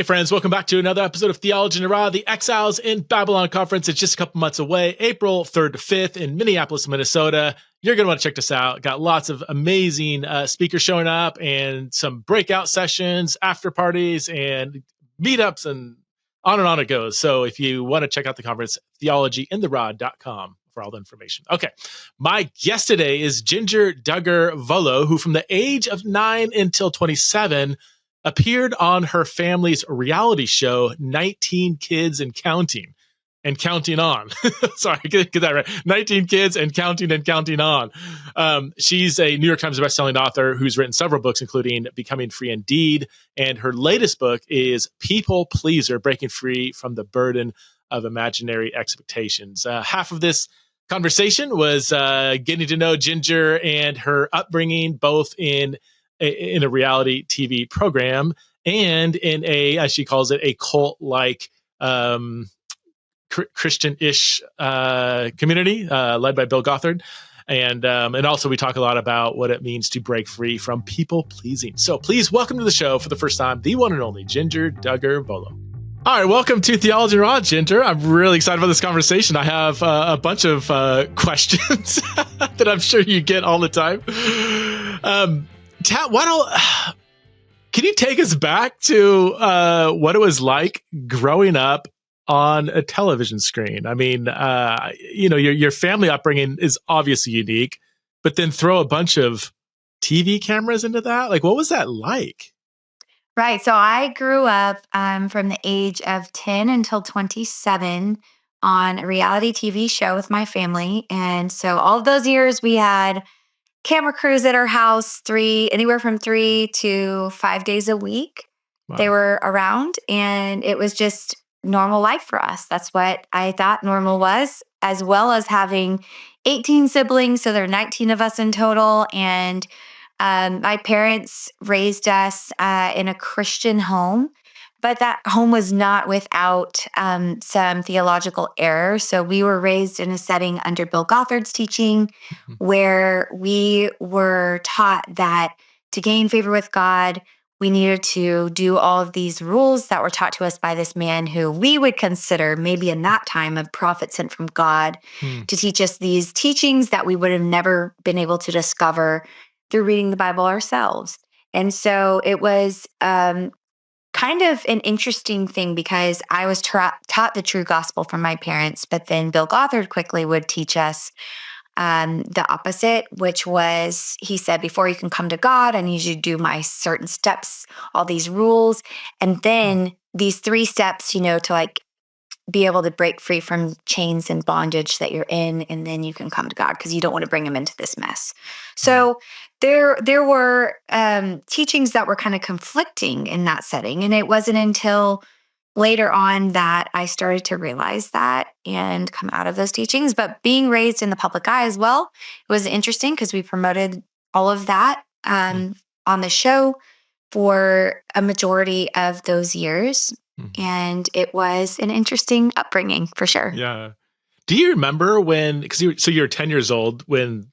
Hey friends, welcome back to another episode of Theology in the Raw, the Exiles in Babylon conference. It's just a couple months away, April 3rd to 5th in Minneapolis, Minnesota. You're going to want to check this out. Got lots of amazing speakers showing up and some breakout sessions, after parties, and meetups, and on it goes. So if you want to check out the conference, theologyintheraw.com for all the information. Okay, my guest today is Jinger Duggar Vuolo, who from the age of 9 until 27 appeared on her family's reality show, 19 Kids and Counting On. Sorry, get that right. 19 Kids and Counting On. She's a New York Times bestselling author who's written several books, including Becoming Free Indeed. And her latest book is People Pleaser, Breaking Free from the Burden of Imaginary Expectations. Half of this conversation was getting to know Jinger and her upbringing, both in a reality TV program and in a, as she calls it, a cult-like Christian-ish community led by Bill Gothard. And also we talk a lot about what it means to break free from people pleasing. So please welcome to the show for the first time, the one and only Jinger Duggar Vuolo. All right, welcome to Theology Raw, Jinger. I'm really excited about this conversation. I have a bunch of questions that I'm sure you get all the time. Can you take us back to what it was like growing up on a television screen? I mean, your family upbringing is obviously unique, but then throw a bunch of TV cameras into that. Like, what was that like? Right. So I grew up from the age of 10 until 27 on a reality TV show with my family. And so all of those years we had camera crews at our house, anywhere from 3 to 5 days a week. Wow. They were around, and it was just normal life for us. That's what I thought normal was, as well as having 18 siblings. So there are 19 of us in total. And my parents raised us in a Christian home, but that home was not without some theological error. So we were raised in a setting under Bill Gothard's teaching, where we were taught that to gain favor with God, we needed to do all of these rules that were taught to us by this man who we would consider maybe in that time a prophet sent from God to teach us these teachings that we would have never been able to discover through reading the Bible ourselves. And so it was kind of an interesting thing, because I was taught the true gospel from my parents, but then Bill Gothard quickly would teach us the opposite, which was, he said, before you can come to God, I need you to do my certain steps, all these rules, and then these 3 steps, to like be able to break free from chains and bondage that you're in, and then you can come to God, because you don't want to bring him into this mess. So there were teachings that were kind of conflicting in that setting, and it wasn't until later on that I started to realize that and come out of those teachings. But being raised in the public eye as well, it was interesting because we promoted all of that on the show for a majority of those years. And it was an interesting upbringing for sure. Yeah. Do you remember when, because you're 10 years old when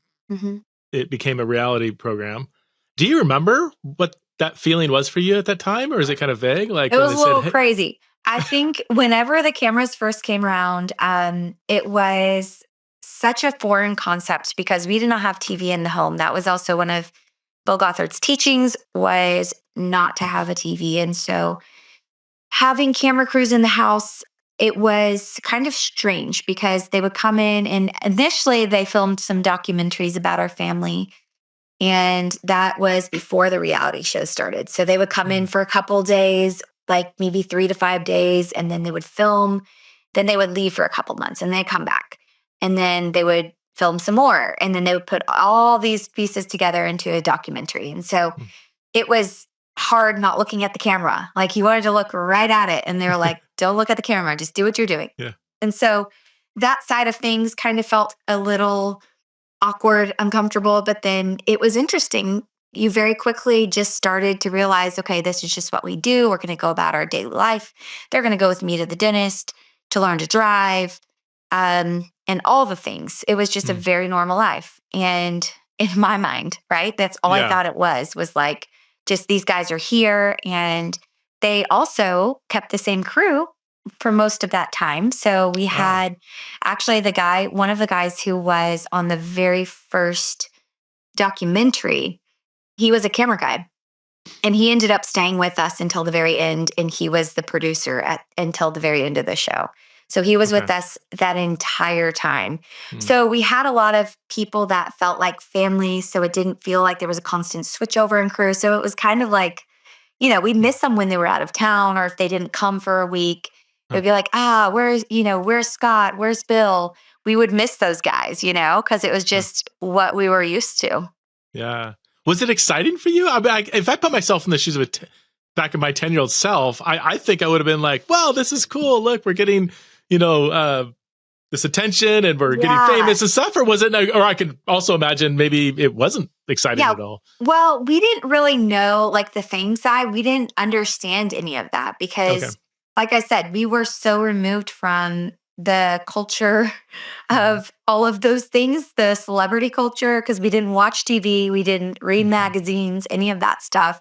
it became a reality program. Do you remember what that feeling was for you at that time? Or is it kind of vague? Like, it was a little crazy. I think whenever the cameras first came around, it was such a foreign concept because we did not have TV in the home. That was also one of Bill Gothard's teachings, was not to have a TV. And so having camera crews in the house, it was kind of strange because they would come in, and initially they filmed some documentaries about our family. And that was before the reality show started. So they would come in for a couple days, like maybe 3 to 5 days, and then they would film. Then they would leave for a couple months and they'd come back. And then they would film some more. And then they would put all these pieces together into a documentary. And so it was hard not looking at the camera. Like, you wanted to look right at it. And they were like, don't look at the camera, just do what you're doing. Yeah. And so that side of things kind of felt a little awkward, uncomfortable, but then it was interesting. You very quickly just started to realize, okay, this is just what we do. We're going to go about our daily life. They're going to go with me to the dentist, to learn to drive, and all the things. It was just a very normal life. And in my mind, right, that's all I thought it was like, just these guys are here and they also kept the same crew for most of that time. So we Wow. had actually one of the guys who was on the very first documentary, he was a camera guy. And he ended up staying with us until the very end, and he was the producer until the very end of the show. So he was Okay. with us that entire time. Hmm. So we had a lot of people that felt like family. So it didn't feel like there was a constant switchover in crew. So it was kind of like, we miss them when they were out of town or if they didn't come for a week. It Huh. would be like, where's Scott? Where's Bill? We would miss those guys, because it was Huh. just what we were used to. Yeah. Was it exciting for you? I mean, if I put myself in the shoes of back in my 10-year-old self, I think I would have been like, "Wow, this is cool! Look, we're getting, you know, uh, this attention, and we're getting Yeah. famous and stuff." Or was it? Or I could also imagine maybe it wasn't exciting Yeah. at all. Well, we didn't really know like the fame side. We didn't understand any of that Okay. because, like I said, we were so removed from the culture Mhm. of all of those things, the celebrity culture, because we didn't watch TV, we didn't read Mhm. magazines, any of that stuff.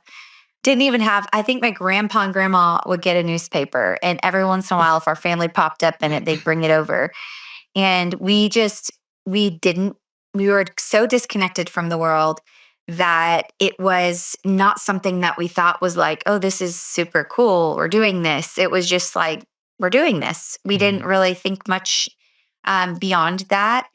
Didn't even have, I think my grandpa and grandma would get a newspaper, and every once in a while, if our family popped up in it, they'd bring it over. And we didn't, we were so disconnected from the world that it was not something that we thought was like, oh, this is super cool. We're doing this. It was just like, we're doing this. We didn't Mhm. really think much beyond that.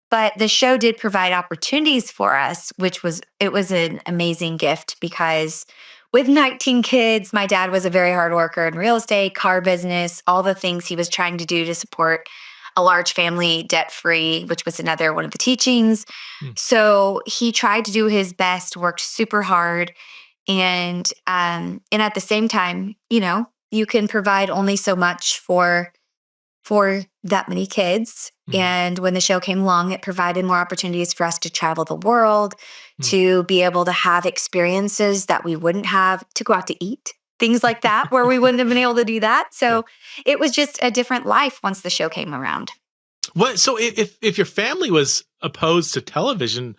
But the show did provide opportunities for us, it was an amazing gift because with 19 kids, my dad was a very hard worker in real estate, car business, all the things he was trying to do to support a large family debt free, which was another one of the teachings. Mm. So he tried to do his best, worked super hard, and at the same time, you can provide only so much for that many kids. Mhm. And when the show came along, it provided more opportunities for us to travel the world, Mm. to be able to have experiences that we wouldn't have, to go out to eat, things like that, where we wouldn't have been able to do that. Yeah. So it was just a different life once the show came around. What? So if your family was opposed to television,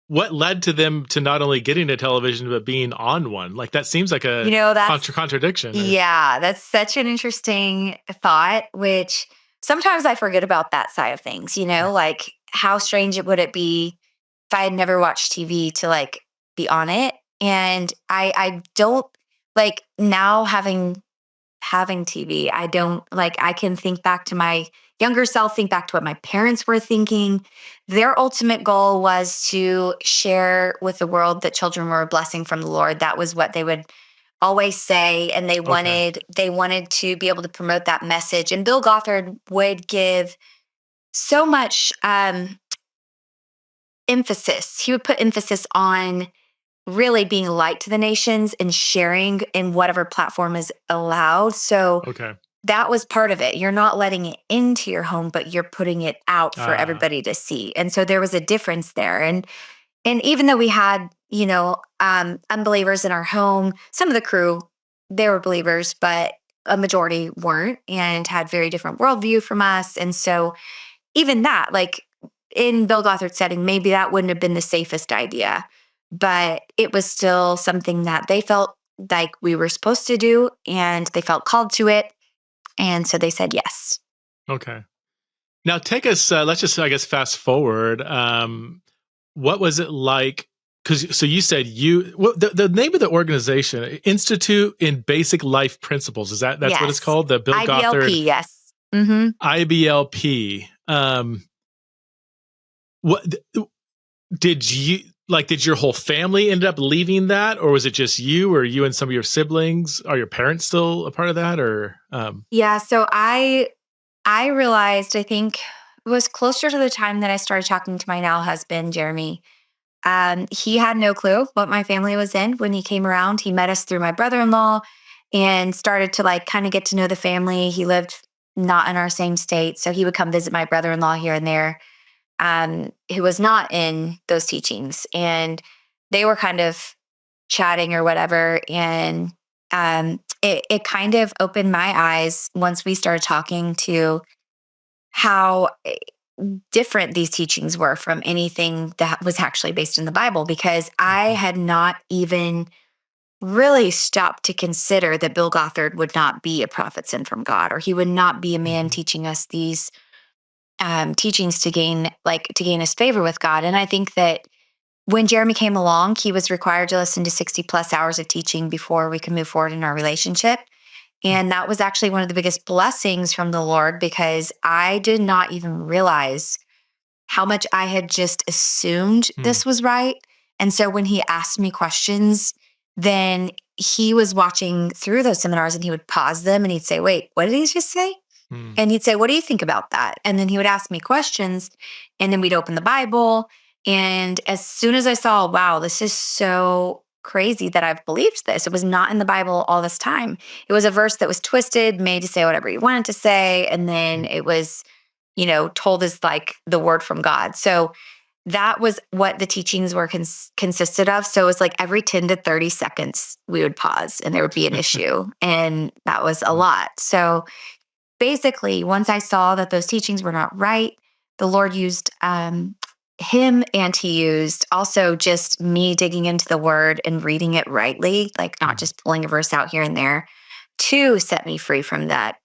what led to them to not only getting a television but being on one? Like that seems like a That's contradiction. Or Yeah, that's such an interesting thought, which sometimes I forget about that side of things, like how strange it would it be if I had never watched TV to like be on it. And I don't like now having TV. I don't like I can think back to my younger self, think back to what my parents were thinking. Their ultimate goal was to share with the world that children were a blessing from the Lord. That was what they would always say, and they okay. wanted to be able to promote that message. And Bill Gothard would give so much emphasis. He would put emphasis on really being a light to the nations and sharing in whatever platform is allowed. So Okay. that was part of it. You're not letting it into your home, but you're putting it out for Ah. everybody to see. And so there was a difference there. And even though we had, unbelievers in our home, some of the crew, they were believers, but a majority weren't and had very different worldview from us. And so even that, like in Bill Gothard's setting, maybe that wouldn't have been the safest idea, but it was still something that they felt like we were supposed to do and they felt called to it. And so they said yes. Okay. Now take us. Let's just, I guess, fast forward. What was it like? Because so you said the name of the organization, Institute in Basic Life Principles. Is that's what it's Yes. called? The Bill Gothard IBLP, yes. Hmm. IBLP. What did you like? Did your whole family end up leaving that, or was it just you, or you and some of your siblings? Are your parents still a part of that, or Yeah. So I realized, I think it was closer to the time that I started talking to my now husband, Jeremy. He had no clue what my family was in when he came around. He met us through my brother-in-law and started to like kind of get to know the family. He lived not in our same state. So he would come visit my brother-in-law here and there, who was not in those teachings. And they were kind of chatting or whatever. And it kind of opened my eyes once we started talking to how different these teachings were from anything that was actually based in the Bible, because I Mhm. had not even really stopped to consider that Bill Gothard would not be a prophet sent from God, or he would not be a man teaching us these teachings to gain his favor with God. And I think that when Jeremy came along, he was required to listen to 60 plus hours of teaching before we could move forward in our relationship. And that was actually one of the biggest blessings from the Lord, because I did not even realize how much I had just assumed this was right. And so when he asked me questions, then he was watching through those seminars and he would pause them and he'd say, "Wait, what did he just say?" And he'd say, "What do you think about that?" And then he would ask me questions, and then we'd open the Bible. And as soon as I saw, wow, this is so crazy that I've believed this. It was not in the Bible all this time. It was a verse that was twisted, made to say whatever you wanted to say. And then it was, told as like the word from God. So that was what the teachings were consisted of. So it was like every 10 to 30 seconds, we would pause and there would be an issue. And that was a lot. So basically, once I saw that those teachings were not right, the Lord used him, and he used also just me digging into the word and reading it rightly, like not just pulling a verse out here and there, to set me free from that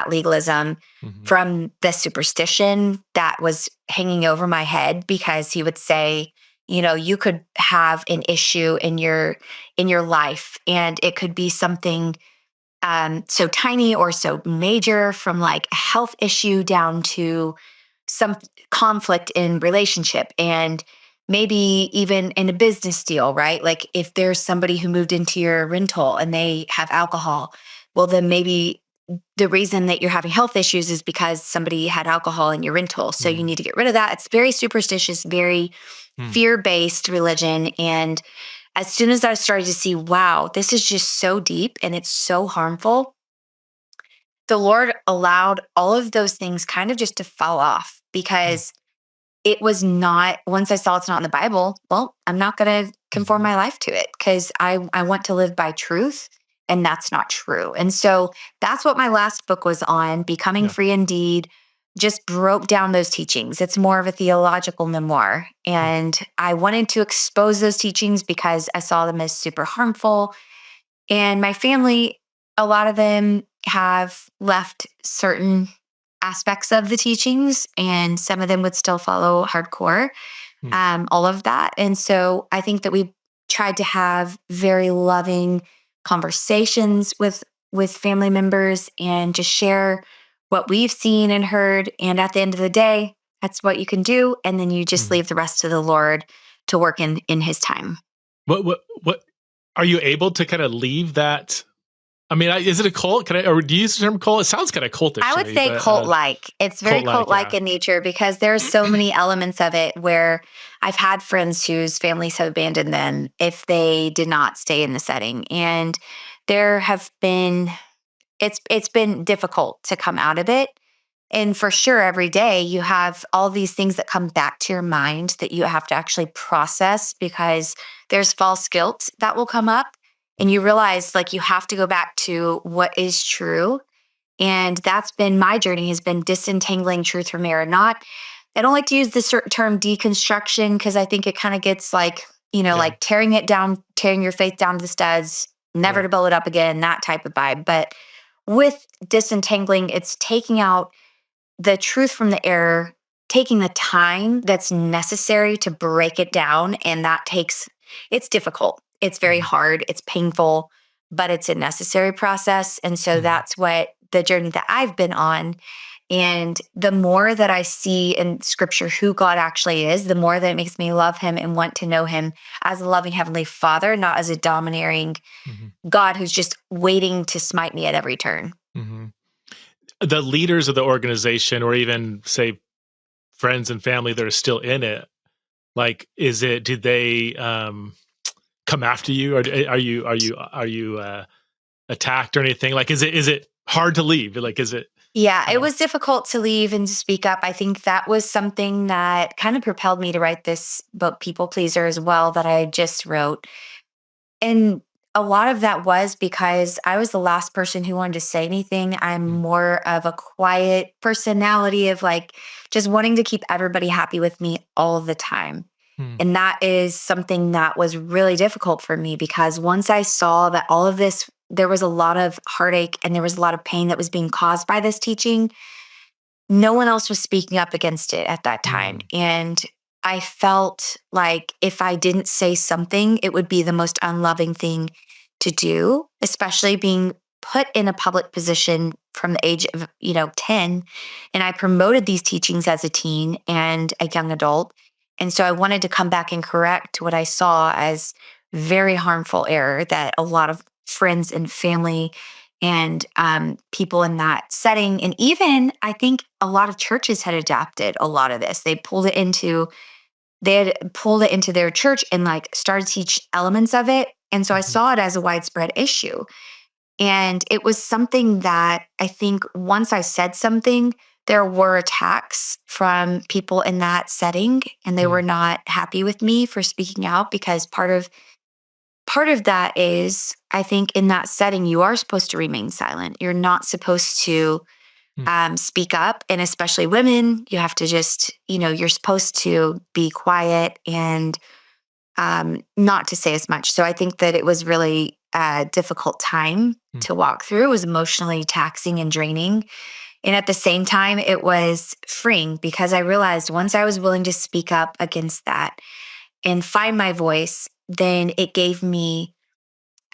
legalism, from the superstition that was hanging over my head. Because he would say, you could have an issue in your life, and it could be something so tiny or so major, from like a health issue down to some conflict in relationship, and maybe even in a business deal, right? Like if there's somebody who moved into your rental and they have alcohol, well, then maybe the reason that you're having health issues is because somebody had alcohol in your rental. So you need to get rid of that. It's very superstitious, very fear-based religion. And as soon as I started to see, wow, this is just so deep and it's so harmful, the Lord allowed all of those things kind of just to fall off, because it was not, once I saw it's not in the Bible, well, I'm not going to conform my life to it, because I want to live by truth, and that's not true. And so that's what my last book was on, Becoming Free Indeed. Just broke down those teachings. It's more of a theological memoir. And I wanted to expose those teachings because I saw them as super harmful. And my family, a lot of them have left certain aspects of the teachings, and some of them would still follow hardcore, all of that. And so I think that we tried to have very loving conversations with family members and just share what we've seen and heard. And at the end of the day, that's what you can do. And then you just leave the rest to the Lord to work in his time. What are you able to kind of leave that? I mean, is it a cult? Or do you use the term cult? It sounds kind of cultish. I would say cult-like. It's very cult-like in nature, because there's so many elements of it where I've had friends whose families have abandoned them if they did not stay in the setting. And there have been, it's been difficult to come out of it. And for sure, every day you have all these things that come back to your mind that you have to actually process, because there's false guilt that will come up. And you realize like you have to go back to what is true. And that's been my journey, has been disentangling truth from error. I don't like to use the term deconstruction, because I think it kind of gets like, like tearing it down, tearing your faith down to the studs, never to build it up again, that type of vibe. But with disentangling, it's taking out the truth from the error, taking the time that's necessary to break it down. And it's difficult. It's very hard. It's painful, but it's a necessary process. And so that's what the journey that I've been on. And the more that I see in scripture who God actually is, the more that it makes me love him and want to know him as a loving heavenly father, not as a domineering God who's just waiting to smite me at every turn. The leaders of the organization, or even say friends and family that are still in it, like, did they come after you, or are you attacked or anything? Like, is it hard to leave? Like, is it? Yeah, it was difficult to leave and to speak up. I think that was something that kind of propelled me to write this book, People Pleaser, as well, that I just wrote. And a lot of that was because I was the last person who wanted to say anything. I'm more of a quiet personality, of like just wanting to keep everybody happy with me all the time. Hmm. And that is something that was really difficult for me, because once I saw that all of this, there was a lot of heartache and there was a lot of pain that was being caused by this teaching, no one else was speaking up against it at that time. And I felt like if I didn't say something, it would be the most unloving thing to do, especially being put in a public position from the age of, 10. And I promoted these teachings as a teen and a young adult. And so I wanted to come back and correct what I saw as very harmful error that a lot of friends and family and people in that setting, and even I think a lot of churches had adapted a lot of this. They had pulled it into their church and like started to teach elements of it. And so I saw it as a widespread issue. And it was something that I think once I said something, there were attacks from people in that setting, and they were not happy with me for speaking out, because part of that is, I think in that setting, you are supposed to remain silent. You're not supposed to speak up. And especially women, you have to just, you're supposed to be quiet and not to say as much. So I think that it was really a difficult time to walk through. It was emotionally taxing and draining. And at the same time, it was freeing, because I realized once I was willing to speak up against that and find my voice, then it gave me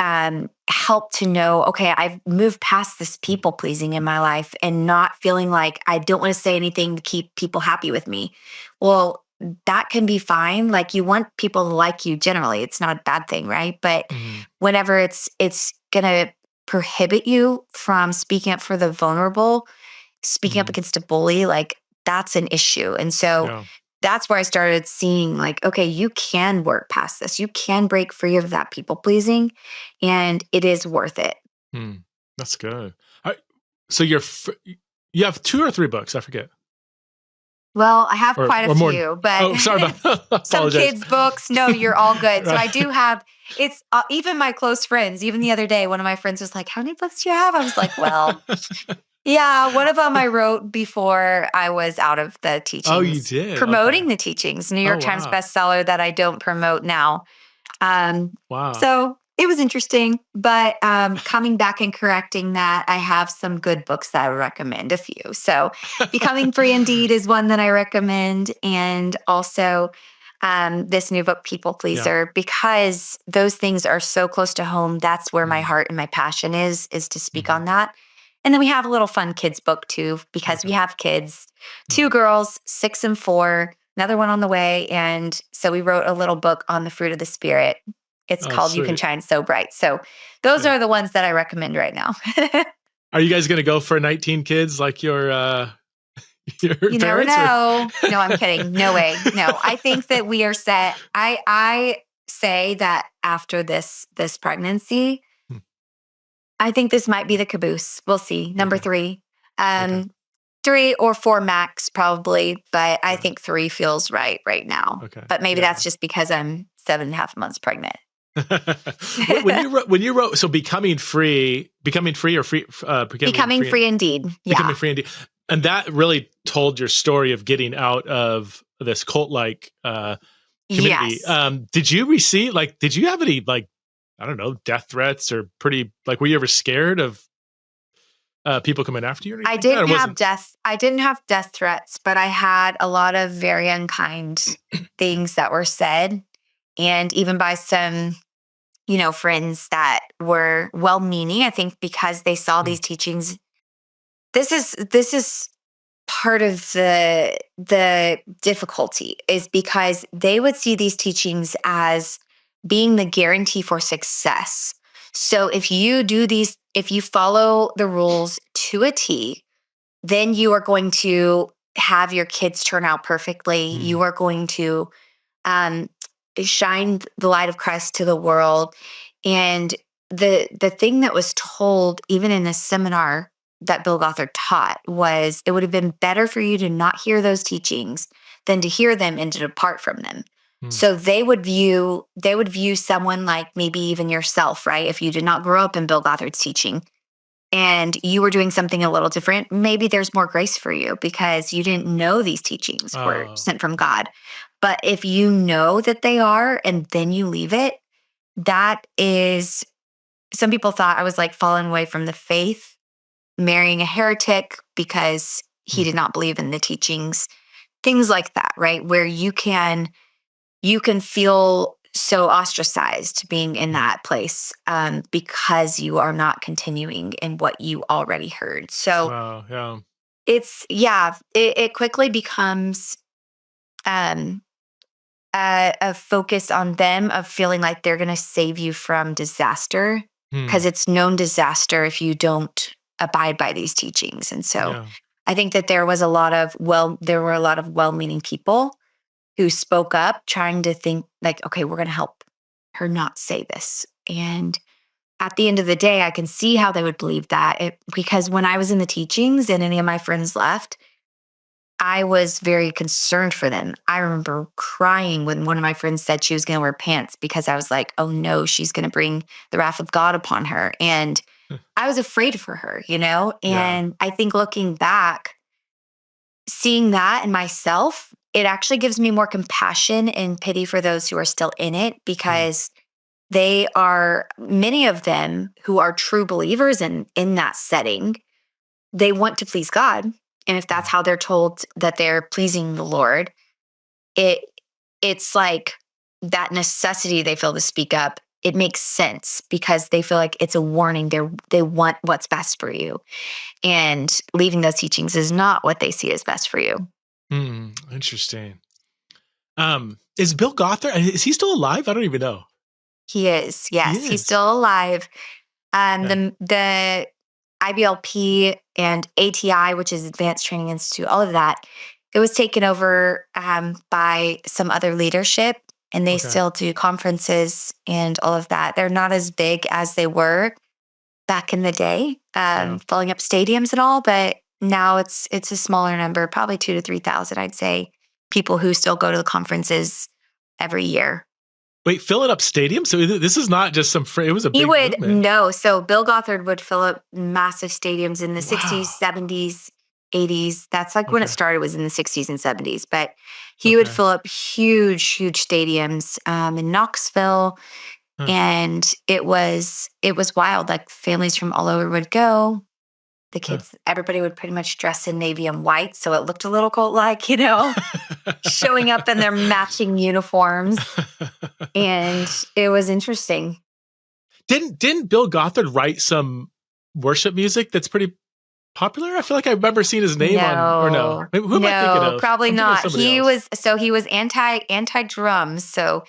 help to know, okay, I've moved past this people pleasing in my life and not feeling like I don't want to say anything to keep people happy with me. Well, that can be fine. Like, you want people to like you generally. It's not a bad thing, right? But whenever it's going to prohibit you from speaking up for the vulnerable, speaking up against a bully, like, that's an issue. And so that's where I started seeing, like, okay, you can work past this. You can break free of that people pleasing, and it is worth it. That's good. So you have 2 or 3 books, I forget. Well, I have quite a or more. few, but Oh, sorry about some kids' books. No, you're all good. So I Right. do have, it's even my close friends, even the other day, one of my friends was like, how many books do you have? I was like, well, yeah, one of them I wrote before I was out of the Oh, you teachings, did? promoting Okay. the teachings, New Oh, York Times wow. bestseller that I don't promote now. Wow. So it was interesting, but coming back and correcting that, I have some good books that I would recommend, a few. So Becoming Free Indeed is one that I recommend. And also this new book, People Pleaser, because those things are so close to home. That's where my heart and my passion is to speak on that. And then we have a little fun kids book too, because we have kids, 2 girls, 6 and 4, another one on the way. And so we wrote a little book on the fruit of the Spirit. It's Oh, called You Can sweet. Shine So Bright. So those are the ones that I recommend right now. Are you guys going to go for 19 kids like your You never parents? know. No, I'm kidding. No way. No, I think that we are set. I say that after this pregnancy, I think this might be the caboose. We'll see. Number 3. 3 or 4 max probably, but I think 3 feels right now. Okay. But maybe that's just because I'm 7.5 months pregnant. when you wrote, so becoming free or free Becoming Free Indeed. Yeah. Becoming Free Indeed, and that really told your story of getting out of this cult like community. Yes. Did you have any, like, I don't know, death threats, or were you ever scared of people coming after you or anything? I didn't have death threats, but I had a lot of very unkind things that were said, and even by some, friends that were well-meaning, I think, because they saw these teachings. This is part of the difficulty, is because they would see these teachings as being the guarantee for success. So if you follow the rules to a T, then you are going to have your kids turn out perfectly. You are going to um, shine the light of Christ to the world. And the thing that was told, even in this seminar that Bill Gothard taught, was it would have been better for you to not hear those teachings than to hear them and to depart from them. So they would view someone like maybe even yourself, right? If you did not grow up in Bill Gothard's teaching and you were doing something a little different, maybe there's more grace for you because you didn't know these teachings were sent from God. But if you know that they are and then you leave it, that is, some people thought I was like falling away from the faith, marrying a heretic because he Mm. did not believe in the teachings, things like that, right? Where you can feel so ostracized being in that place because you are not continuing in what you already heard. So Wow. Yeah. it quickly becomes um, a focus on them of feeling like they're going to save you from disaster, Hmm. because it's known disaster if you don't abide by these teachings. And so Yeah. I think that there were a lot of well-meaning people who spoke up trying to think like, okay, we're going to help her not say this. And at the end of the day, I can see how they would believe that because when I was in the teachings and any of my friends left, I was very concerned for them. I remember crying when one of my friends said she was going to wear pants because I was like, oh no, she's going to bring the wrath of God upon her. And I was afraid for her, you know? Yeah. And I think looking back, seeing that in myself, it actually gives me more compassion and pity for those who are still in it, Hmm. because they are, many of them who are true believers in that setting, they want to please God. And if that's how they're told that they're pleasing the Lord, it it's like that necessity they feel to speak up. It makes sense because they feel like it's a warning. They want what's best for you. And leaving those teachings is not what they see as best for you. Hmm. Interesting. Is Bill Gothard, is he still alive? I don't even know. He is, He yes, he's is. still alive. Okay. The IBLP and ATI, which is Advanced Training Institute, all of that, it was taken over by some other leadership, and they Okay. still do conferences and all of that. They're not as big as they were back in the day, Yeah. filling up stadiums and all, but now it's a smaller number, probably 2 to 3,000, I'd say, people who still go to the conferences every year. Wait, filling up stadiums? So this is not just it was a He big would movement. no. So Bill Gothard would fill up massive stadiums in the 60s, Wow. 70s, 80s. That's like when it Okay. started, was in the 60s and 70s. But he would Okay. fill up huge, huge stadiums in Knoxville. Huh. And it was wild. Like families from all over would go. The Huh. kids, everybody would pretty much dress in navy and white. So it looked a little cult-like, you know, showing up in their matching uniforms. And it was interesting. Didn't Bill Gothard write some worship music that's pretty popular? I feel like I remember seeing his name on, or no? No, Maybe, who am I thinking no, of? probably I'm thinking of not. somebody else. He was anti drums. So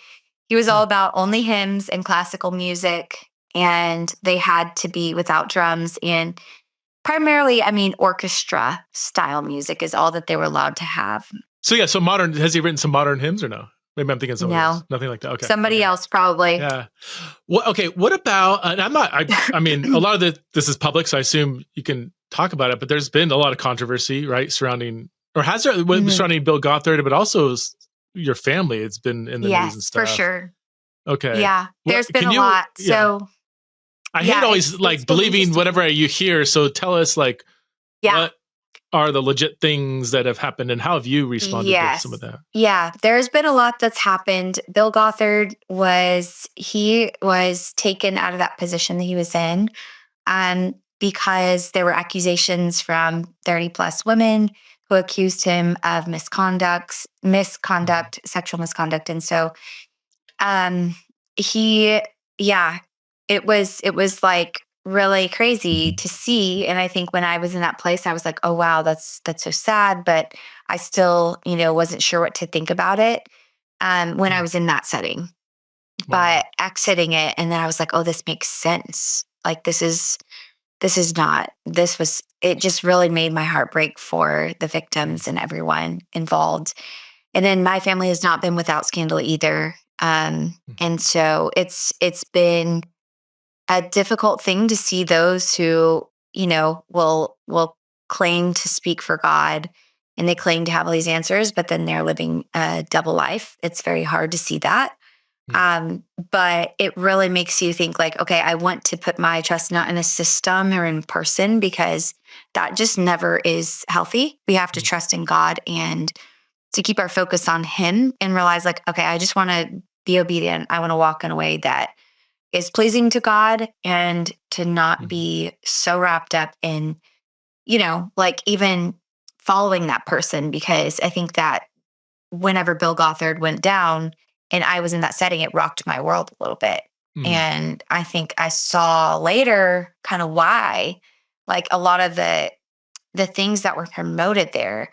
he was Huh. all about only hymns and classical music, and they had to be without drums. And primarily, I mean, orchestra style music is all that they were allowed to have. So yeah, so modern, has he written some modern hymns or no? Maybe I'm thinking of somebody else. No, Nothing like that. Okay. somebody Okay. else probably. Yeah. What? Okay. What about? And I'm not. I mean, a lot of this is public, so I assume you can talk about it. But there's been a lot of controversy, right, surrounding, or has there, Mhm. surrounding Bill Gothard, but also your family. It's been in the news and Yes, for stuff. sure. Okay. Yeah, What there's been can a you? lot. Yeah. So I hate yeah, always it's like been believing interesting. whatever you hear. So tell us, like, Yeah. what are the legit things that have happened, and how have you responded to some of Yes. that? Yeah, there's been a lot that's happened. Bill Gothard he was taken out of that position that he was in because there were accusations from 30 plus women who accused him of Mhm. sexual misconduct. And so um he yeah, it was like really crazy to see. And I think when I was in that place, I was like, oh wow, that's so sad. But I still, you know, wasn't sure what to think about it when I Mm. was in that setting. Wow. But exiting it, and then I was like, oh, this makes sense. Like this is not, this was, it just really made my heart break for the Mm. victims and everyone involved. And then my family has not been without scandal either. Mm. And so it's been a difficult thing to see those who, you know, will claim to speak for God and they claim to have all these answers, but then they're living a double life. It's very hard to see that. Mm. But it really makes you think like, okay, I want to put my trust not in a system or in person, because that just never is healthy. We have to Mm. trust in God and to keep our focus on him and realize like, okay, I just want to be obedient. I want to walk in a way that is pleasing to God and to not be so wrapped up in, like even following that person, because I think that whenever Bill Gothard went down and I was in that setting, it rocked my world a little bit. And I think I saw later kind of why, like a lot of the things that were promoted there,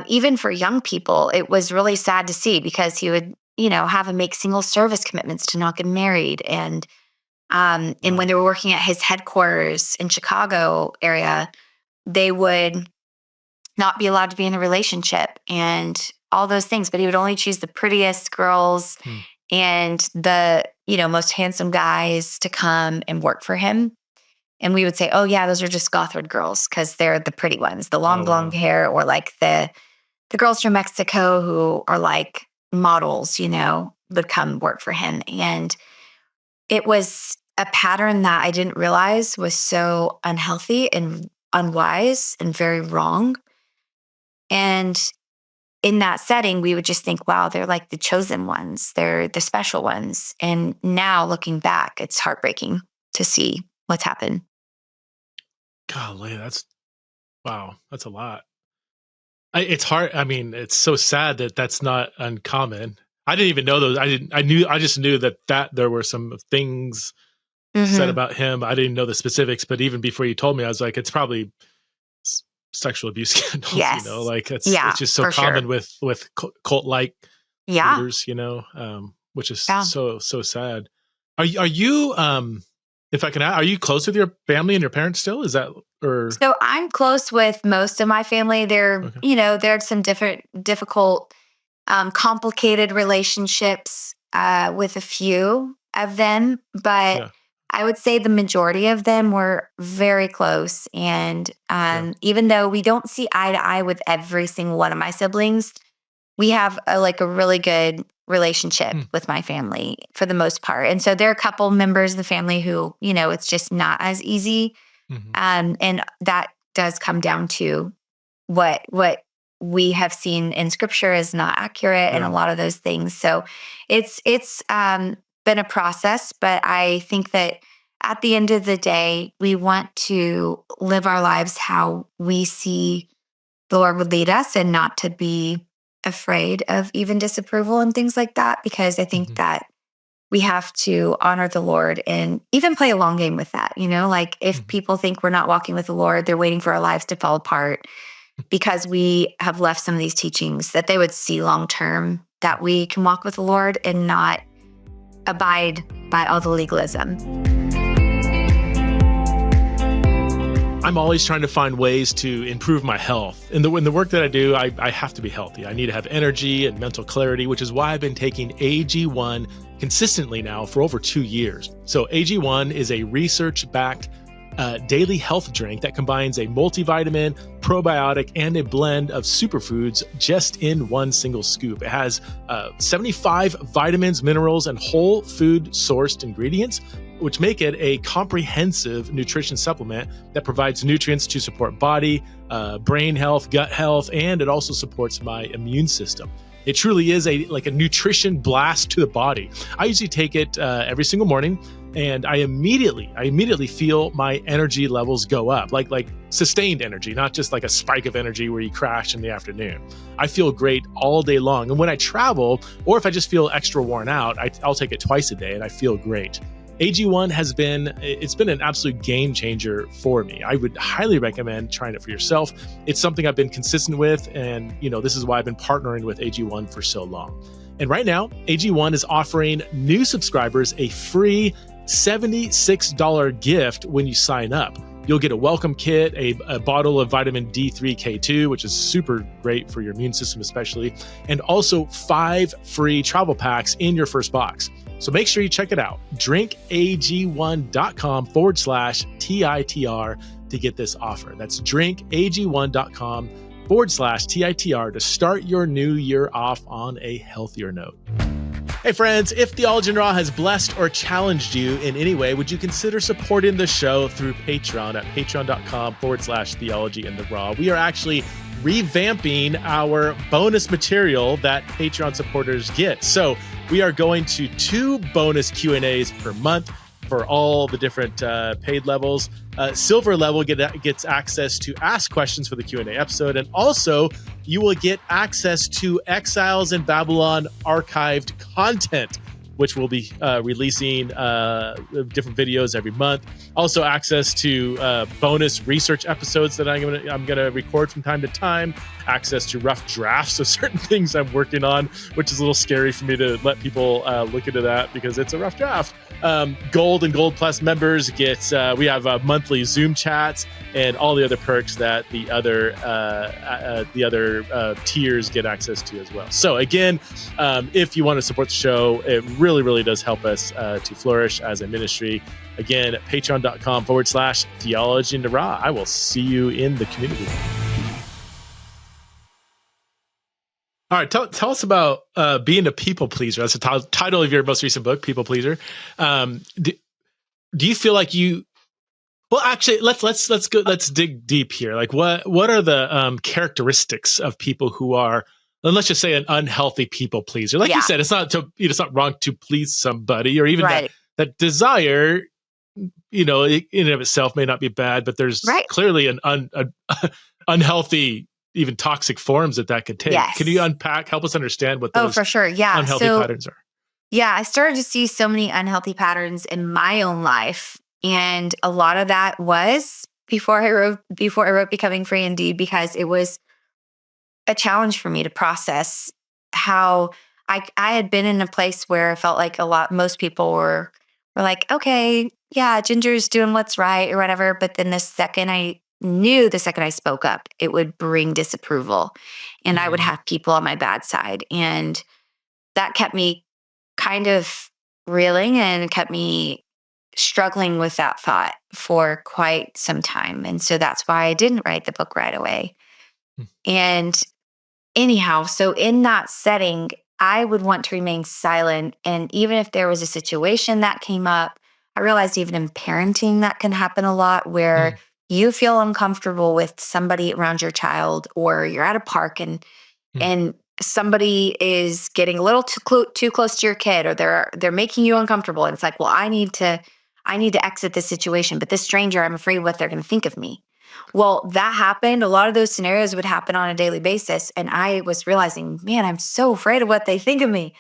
even for young people, it was really sad to see because he would, have them make single service commitments to not get married. And when they were working at his headquarters in Chicago area, they would not be allowed to be in a relationship and all those things, but he would only choose the prettiest girls and the, most handsome guys to come and work for him. And we would say, oh yeah, those are just Gothard girls because they're the pretty ones, the long blonde hair, or like the girls from Mexico who are like models, would come work for him. And it was a pattern that I didn't realize was so unhealthy and unwise and very wrong. And in that setting, we would just think, wow, they're like the chosen ones. They're the special ones. And now looking back, it's heartbreaking to see what's happened. Golly, wow. That's a lot. It's hard. I mean, it's so sad that that's not uncommon. I didn't even know those. I just knew that there were some things said about him. I didn't know the specifics, but even before you told me, I was like, it's probably sexual abuse scandals, Yes. Like it's just so common with cult-like leaders, which is so sad. Are you, if I can ask, are you close with your family and your parents still? Is that, or? So I'm close with most of my family. There are some difficult, complicated relationships with a few of them, but I would say the majority of them were very close. And even though we don't see eye to eye with every single one of my siblings, we have a really good relationship with my family for the most part. And so there are a couple members of the family who, it's just not as easy. And that does come down to what we have seen in scripture is not accurate and a lot of those things. So it's been a process, but I think that at the end of the day, we want to live our lives how we see the Lord would lead us and not to be afraid of even disapproval and things like that, because I think that we have to honor the Lord and even play a long game with that. Like if people think we're not walking with the Lord, they're waiting for our lives to fall apart because we have left some of these teachings, that they would see long-term that we can walk with the Lord and not abide by all the legalism. I'm always trying to find ways to improve my health. In the work that I do, I have to be healthy. I need to have energy and mental clarity, which is why I've been taking AG1 consistently now for over 2 years. So AG1 is a research-backed daily health drink that combines a multivitamin, probiotic, and a blend of superfoods just in one single scoop. It has 75 vitamins, minerals, and whole food sourced ingredients, which make it a comprehensive nutrition supplement that provides nutrients to support body, brain health, gut health, and it also supports my immune system. It truly is a nutrition blast to the body. I usually take it every single morning, and I immediately feel my energy levels go up, like sustained energy, not just like a spike of energy where you crash in the afternoon. I feel great all day long. And when I travel, or if I just feel extra worn out, I'll take it twice a day and I feel great. AG1 it's been an absolute game changer for me. I would highly recommend trying it for yourself. It's something I've been consistent with, and this is why I've been partnering with AG1 for so long. And right now, AG1 is offering new subscribers a free $76 gift when you sign up. You'll get a welcome kit, a bottle of vitamin D3 K2, which is super great for your immune system especially, and also 5 free travel packs in your first box. So make sure you check it out. drinkag1.com/TITR to get this offer. That's drinkag1.com/TITR to start your new year off on a healthier note. Hey friends, if Theology in Raw has blessed or challenged you in any way, would you consider supporting the show through Patreon at patreon.com/Theology in the Raw? We are actually revamping our bonus material that Patreon supporters get. So we are going to 2 bonus Q&As per month for all the different paid levels. Silver level gets access to ask questions for the Q&A episode. And also, you will get access to Exiles in Babylon archived content, which will be releasing different videos every month. Also, access to bonus research episodes that I'm gonna record from time to time. Access to rough drafts of certain things I'm working on, which is a little scary for me to let people look into that because it's a rough draft. Gold and Gold Plus members get we have monthly Zoom chats and all the other perks that the other tiers get access to as well. So again, if you want to support the show, it really, really does help us to flourish as a ministry. Again, at patreon.com/Theology in the Raw. I will see you in the community. All right, tell us about being a people pleaser. That's the title of your most recent book, People Pleaser. Do you feel like you? Well, actually, let's go. Let's dig deep here. Like, what are the characteristics of people who are, and let's just say, an unhealthy people pleaser? Like you said, it's not wrong to please somebody, or even that desire. In and of itself may not be bad, but there's clearly an unhealthy, even toxic forms that could take. Yes. Can you help us understand what those for sure. Yeah. unhealthy patterns are? Yeah, I started to see so many unhealthy patterns in my own life. And a lot of that was before I wrote Becoming Free Indeed, because it was a challenge for me to process how I had been in a place where I felt like most people were like, okay, yeah, Ginger's doing what's right or whatever. But then the second I spoke up, it would bring disapproval and I would have people on my bad side. And that kept me kind of reeling and kept me struggling with that thought for quite some time. And so that's why I didn't write the book right away. And anyhow, so in that setting, I would want to remain silent. And even if there was a situation that came up, I realized even in parenting that can happen a lot, where you feel uncomfortable with somebody around your child, or you're at a park and somebody is getting a little too close to your kid, or they're making you uncomfortable. And it's like, well, I need to exit this situation, but this stranger, I'm afraid what they're going to think of me. Well, that happened. A lot of those scenarios would happen on a daily basis. And I was realizing, man, I'm so afraid of what they think of me.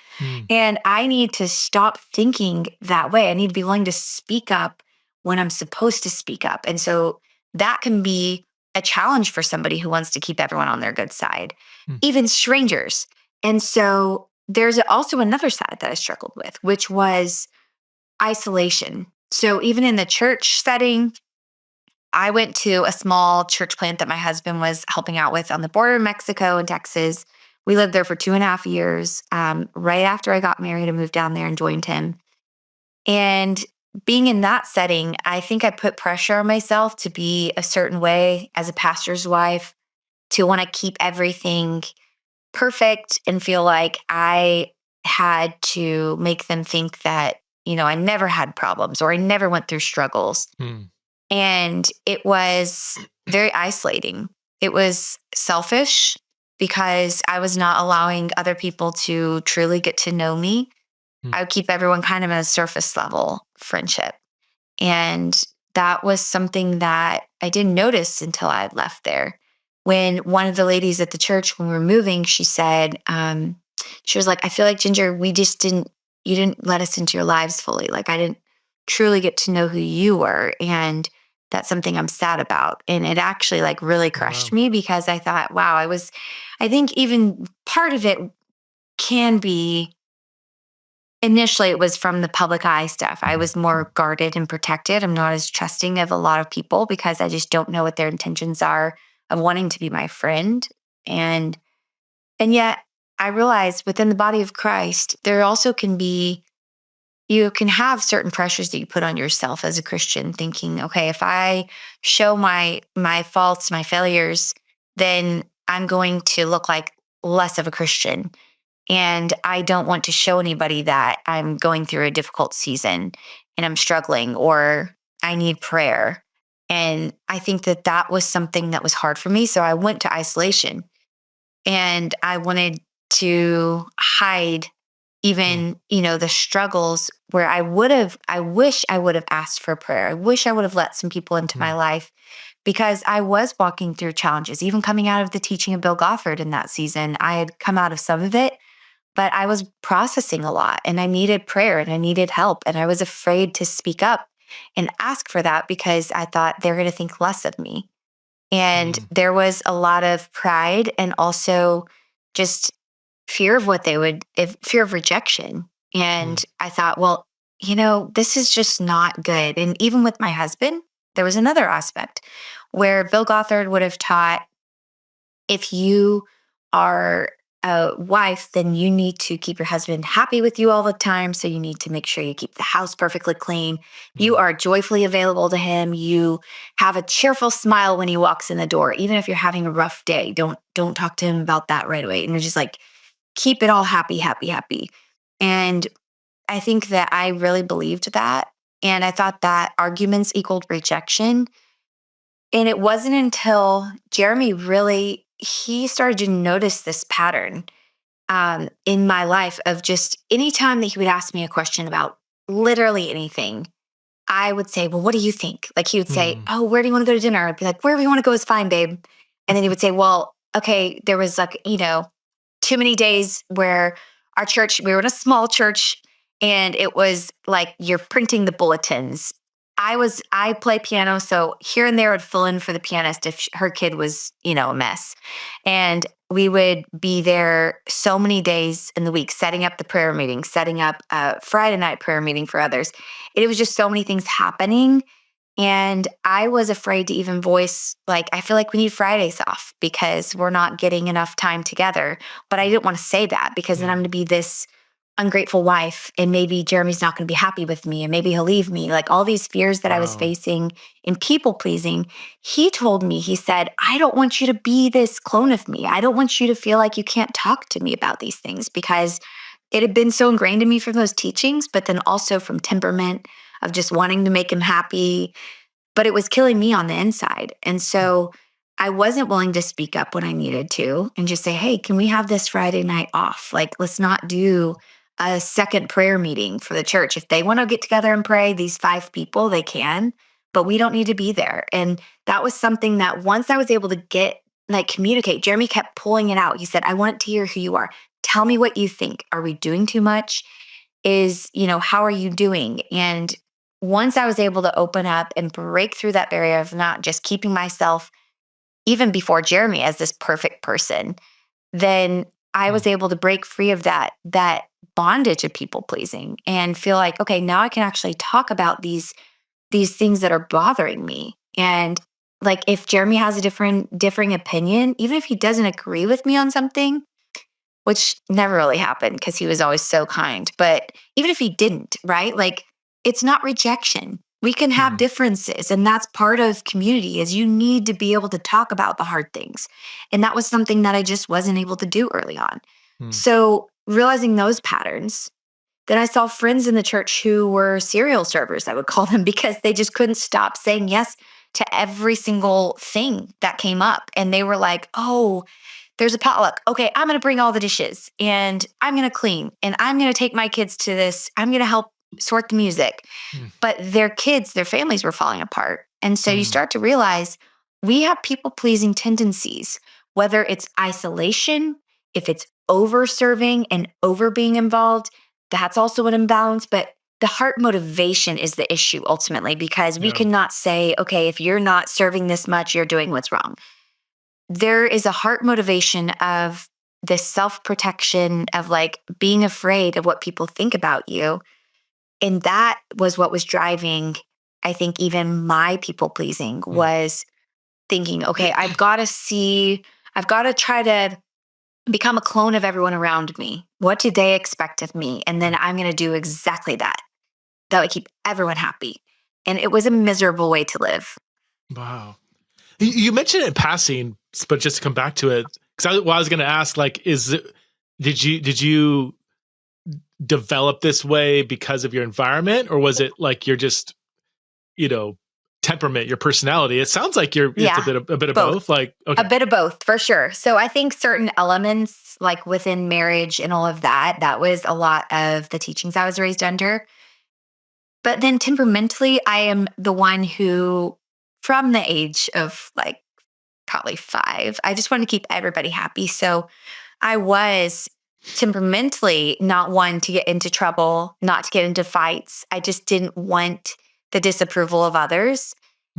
And I need to stop thinking that way. I need to be willing to speak up when I'm supposed to speak up. And so that can be a challenge for somebody who wants to keep everyone on their good side, even strangers. And so there's also another side that I struggled with, which was isolation. So even in the church setting, I went to a small church plant that my husband was helping out with on the border of Mexico and Texas. We lived there for 2.5 years. Right after I got married, I moved down there and joined him. And being in that setting, I think I put pressure on myself to be a certain way as a pastor's wife, to want to keep everything perfect and feel like I had to make them think that, I never had problems or I never went through struggles. And it was very isolating. It was selfish because I was not allowing other people to truly get to know me. I would keep everyone kind of at a surface level friendship. And that was something that I didn't notice until I had left there. When one of the ladies at the church, when we were moving, she said, she was like, I feel like, Ginger, you didn't let us into your lives fully. Like, I didn't truly get to know who you were. And that's something I'm sad about. And it actually really crushed me, because I thought, wow, I think even part of it can be, initially it was from the public eye stuff. I was more guarded and protected. I'm not as trusting of a lot of people because I just don't know what their intentions are of wanting to be my friend. And yet I realized within the body of Christ, there also can be, you can have certain pressures that you put on yourself as a Christian, thinking, okay, if I show my faults, my failures, then I'm going to look like less of a Christian. And I don't want to show anybody that I'm going through a difficult season and I'm struggling or I need prayer. And I think that that was something that was hard for me. So I went to isolation and I wanted to hide even, the struggles where I wish I would have asked for prayer. I wish I would have let some people into my life because I was walking through challenges, even coming out of the teaching of Bill Goffard in that season. I had come out of some of it, but I was processing a lot and I needed prayer and I needed help. And I was afraid to speak up and ask for that because I thought they're going to think less of me. And there was a lot of pride and also just fear of fear of rejection. And I thought, well, this is just not good. And even with my husband, there was another aspect where Bill Gothard would have taught if you are a wife, then you need to keep your husband happy with you all the time. So you need to make sure you keep the house perfectly clean. You are joyfully available to him. You have a cheerful smile when he walks in the door, even if you're having a rough day. Don't talk to him about that right away. And you're just like, keep it all happy, happy, happy. And I think that I really believed that. And I thought that arguments equaled rejection. And it wasn't until Jeremy he started to notice this pattern in my life of just anytime that he would ask me a question about literally anything, I would say, well, what do you think? Like he would say, oh, where do you want to go to dinner? I'd be like, wherever you want to go is fine, babe. And then he would say, well, okay, there was like, too many days where we were in a small church and it was like you're printing the bulletins. I play piano. So here and there I'd fill in for the pianist if her kid was, a mess. And we would be there so many days in the week, setting up the prayer meeting, setting up a Friday night prayer meeting for others. It was just so many things happening. And I was afraid to even voice, like, I feel like we need Fridays off because we're not getting enough time together. But I didn't want to say that because then I'm going to be this ungrateful wife and maybe Jeremy's not going to be happy with me and maybe he'll leave me. Like all these fears that I was facing in people pleasing. He told me, he said, I don't want you to be this clone of me. I don't want you to feel like you can't talk to me about these things because it had been so ingrained in me from those teachings, but then also from temperament of just wanting to make him happy, but it was killing me on the inside. And so I wasn't willing to speak up when I needed to and just say, hey, can we have this Friday night off? Like, let's not do a second prayer meeting for the church. If they want to get together and pray, these 5 people, they can, but we don't need to be there. And that was something that once I was able to communicate, Jeremy kept pulling it out. He said, I want to hear who you are. Tell me what you think. Are we doing too much? How are you doing? And once I was able to open up and break through that barrier of not just keeping myself, even before Jeremy, as this perfect person, then I was able to break free of that bondage of people pleasing and feel like, okay, now I can actually talk about these things that are bothering me. And like if Jeremy has a differing opinion, even if he doesn't agree with me on something, which never really happened because he was always so kind. But even if he didn't, right? Like it's not rejection. We can have differences. And that's part of community is you need to be able to talk about the hard things. And that was something that I just wasn't able to do early on. So realizing those patterns, then I saw friends in the church who were serial servers, I would call them, because they just couldn't stop saying yes to every single thing that came up. And they were like, oh, there's a potluck. Okay, I'm going to bring all the dishes and I'm going to clean and I'm going to take my kids to this. I'm going to help sort the music. But their families were falling apart. And so you start to realize we have people pleasing tendencies, whether it's isolation, if it's over serving and over being involved, that's also an imbalance. But the heart motivation is the issue ultimately, because we cannot say, okay, if you're not serving this much, you're doing what's wrong. There is a heart motivation of this self-protection of like being afraid of what people think about you. And that was what was driving, I think, even my people pleasing was thinking, okay, I've got to try to become a clone of everyone around me. What do they expect of me? And then I'm going to do exactly that. That would keep everyone happy. And it was a miserable way to live. Wow. You mentioned it in passing, but just to come back to it, because I was going to ask, like, did you develop this way because of your environment, or was it like you're just, you know, temperament, your personality? It sounds like it's a Yeah, bit of both. both. Like, A okay. bit of both, for sure. So I think certain elements, like within marriage and all of that, that was a lot of the teachings I was raised under. But then temperamentally, I am the one who, from the age of like probably 5, I just wanted to keep everybody happy. So I was temperamentally not one to get into trouble, not to get into fights. I just didn't want the disapproval of others.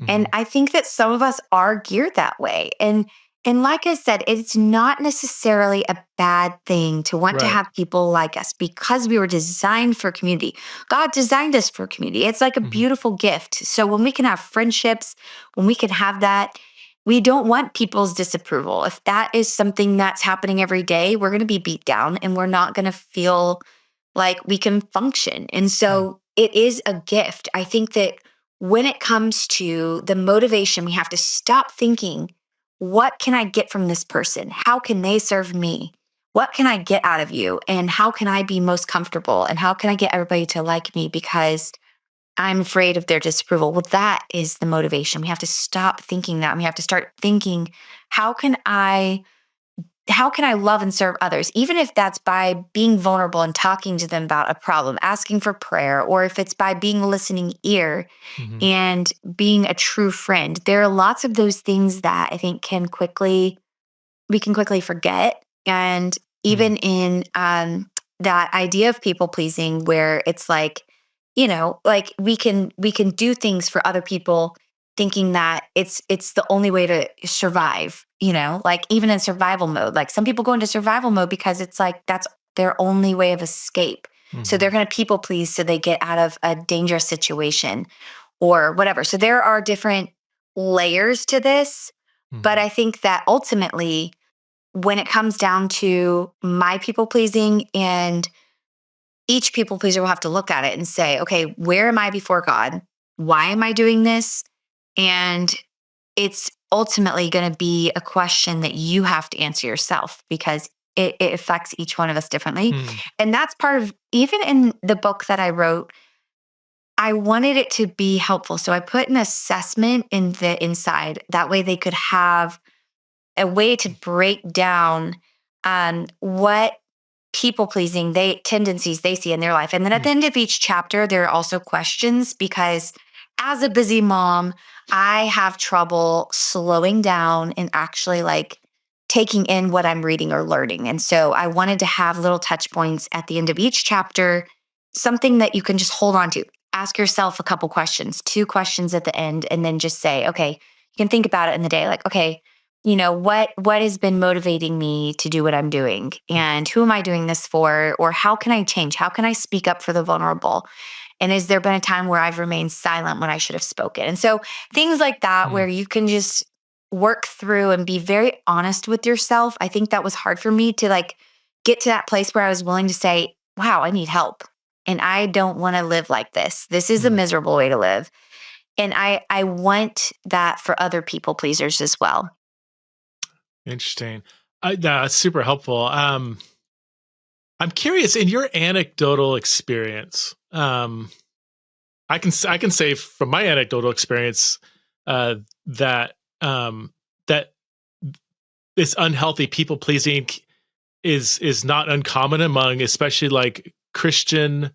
And Mhm. I think that some of us are geared that way. And like I said, it's not necessarily a bad thing to want to Right. have people like us because we were designed for community. God designed us for community. It's like a Mhm. beautiful gift. So when we can have friendships, when we can have that, we don't want people's disapproval. If that is something that's happening every day, we're going to be beat down and we're not going to feel like we can function. And Mm. so it is a gift. I think that when it comes to the motivation, we have to stop thinking, what can I get from this person? How can they serve me? What can I get out of you? And how can I be most comfortable? And how can I get everybody to like me because I'm afraid of their disapproval? Well, that is the motivation. We have to stop thinking that. And we have to start thinking, how can I how can I love and serve others, even if that's by being vulnerable and talking to them about a problem, asking for prayer, or if it's by being a listening ear Mhm. and being a true friend. There are lots of those things that I think we can quickly forget. And Mm. even in that idea of people pleasing, where it's like, like we can do things for other people, thinking that it's the only way to survive. Like even in survival mode, like some people go into survival mode because it's like that's their only way of escape. So they're Mhm. going to people please so they get out of a dangerous situation or whatever. So there are different layers to this, but Mhm. I think that ultimately when it comes down to my people pleasing, and each people pleaser will have to look at it and say, okay, where am I before God? Why am I doing this? And it's ultimately going to be a question that you have to answer yourself because it affects each one of us differently. Mm. And that's part of, even in the book that I wrote, I wanted it to be helpful. So I put an assessment in the inside. That way they could have a way to break down what people pleasing they tendencies they see in their life. And then at Mm. the end of each chapter, there are also questions because as a busy mom, I have trouble slowing down and actually like taking in what I'm reading or learning. And so I wanted to have little touch points at the end of each chapter, something that you can just hold on to. Ask yourself a couple questions, 2 questions at the end, and then just say, okay, you can think about it in the day. Like, okay, what has been motivating me to do what I'm doing, Mm. and who am I doing this for, or how can I change, how can I speak up for the vulnerable, and has there been a time where I've remained silent when I should have spoken? And so things like that Mm. where you can just work through and be very honest with yourself. I think that was hard for me to like get to that place where I was willing to say, wow, I need help and I don't want to live like this is a Mm. miserable way to live. And I want that for other people pleasers as well. Interesting. That's super helpful. I'm curious in your anecdotal experience. I can say from my anecdotal experience uh, that that this unhealthy people pleasing is not uncommon among especially like Christian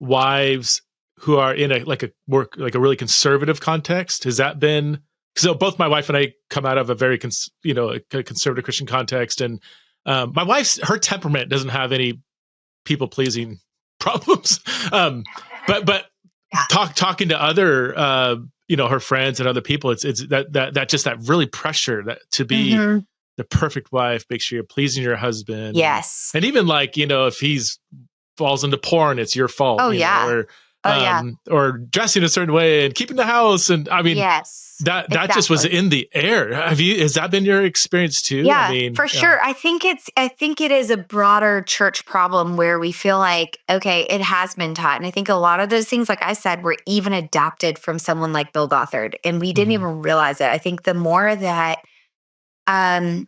wives who are in a like a work like a really conservative context. Has that been, so both my wife and I come out of a very a conservative Christian context, and my wife's her temperament doesn't have any people pleasing problems. But Yeah. talking to other her friends and other people, it's that just that really pressure that to be Mhm. the perfect wife, make sure you're pleasing your husband, Yes. and even like if he's falls into porn, it's your fault, Oh, yeah. Oh, yeah. or dressing a certain way and keeping the house, and I mean Yes. that just was Exactly. in the air. Has that been your experience too? I Yeah, mean, for yeah. sure. I think it is a broader church problem where we feel like, okay, it has been taught. And I think a lot of those things, like I said, were even adapted from someone like Bill Gothard. And we didn't Mhm. even realize it. I think the more that um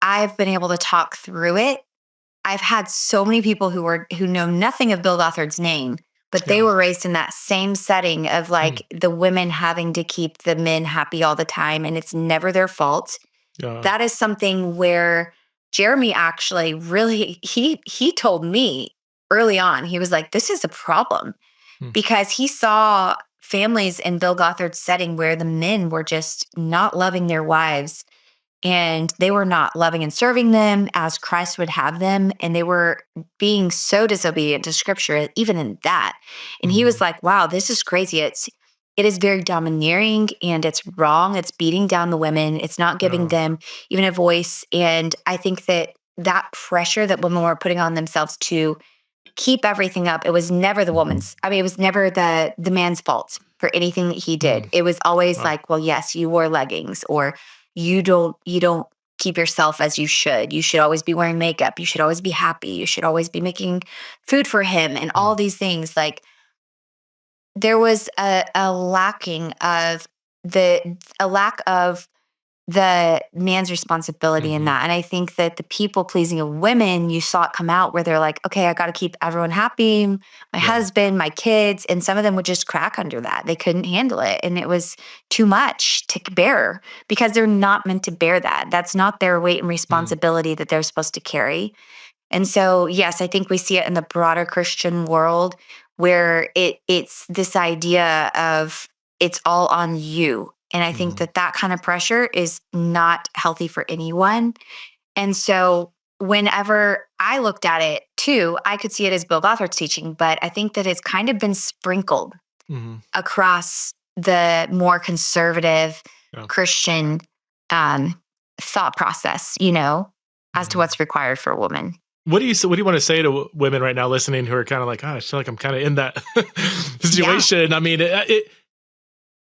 I've been able to talk through it, I've had so many people who know nothing of Bill Gothard's name, but they were raised in that same setting of like the women having to keep the men happy all the time, and it's never their fault. That is something where Jeremy actually really, he told me early on, he was like, this is a problem because he saw families in Bill Gothard's setting where the men were just not loving their wives and they were not loving and serving them as Christ would have them. And they were being so disobedient to scripture, even in that. And he was like, wow, this is crazy. It is very domineering and it's wrong. It's beating down the women. It's not giving them even a voice. And I think that pressure that women were putting on themselves to keep everything up, it was never the woman's. I mean, it was never the man's fault for anything that he did. It was always like, well, yes, you wore leggings, or you don't keep yourself as you should. You should always be wearing makeup. You should always be happy. You should always be making food for him and all these things. Like there was a lack of the man's responsibility in that. And I think that the people pleasing of women, you saw it come out where they're like, okay, I got to keep everyone happy, my husband, my kids. And some of them would just crack under that. They couldn't handle it. And it was too much to bear because they're not meant to bear that. That's not their weight and responsibility that they're supposed to carry. And so, yes, I think we see it in the broader Christian world where it's this idea of it's all on you. And I think that kind of pressure is not healthy for anyone. And so whenever I looked at it too, I could see it as Bill Gothard's teaching, but I think that it's kind of been sprinkled across the more conservative Christian thought process, as to what's required for a woman. What do you want to say to women right now listening who are kind of like, I feel like I'm kind of in that situation? I mean,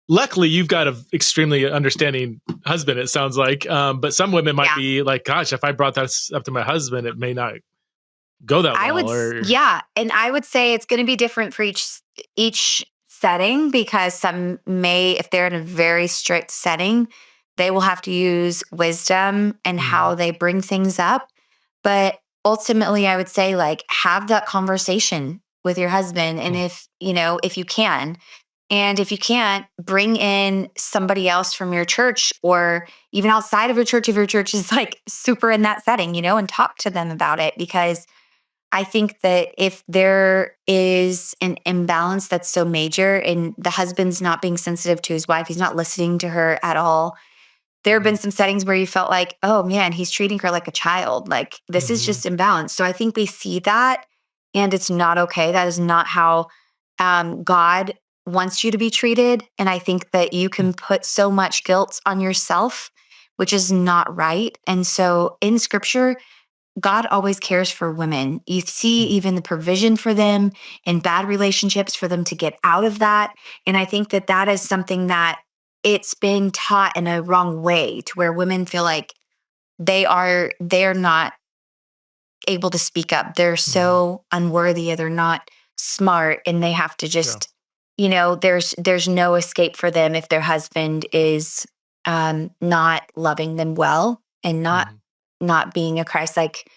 luckily, you've got an extremely understanding husband, it sounds like. But some women might be like, gosh, if I brought that up to my husband, it may not go that well. And I would say it's going to be different for each setting because some may, if they're in a very strict setting, they will have to use wisdom and how they bring things up. But ultimately, I would say like have that conversation with your husband. And if you can, and if you can't, bring in somebody else from your church or even outside of your church, if your church is like super in that setting, and talk to them about it. Because I think that if there is an imbalance that's so major and the husband's not being sensitive to his wife, he's not listening to her at all. There have been some settings where you felt like, oh man, he's treating her like a child. Like this is just imbalanced. So I think we see that and it's not okay. That is not how God wants you to be treated. And I think that you can put so much guilt on yourself, which is not right. And so in scripture, God always cares for women. You see even the provision for them in bad relationships for them to get out of that. And I think that is something that it's been taught in a wrong way to where women feel like they're not able to speak up. They're so unworthy. They're not smart and they have to just, there's no escape for them if their husband is not loving them well and not being a Christ-like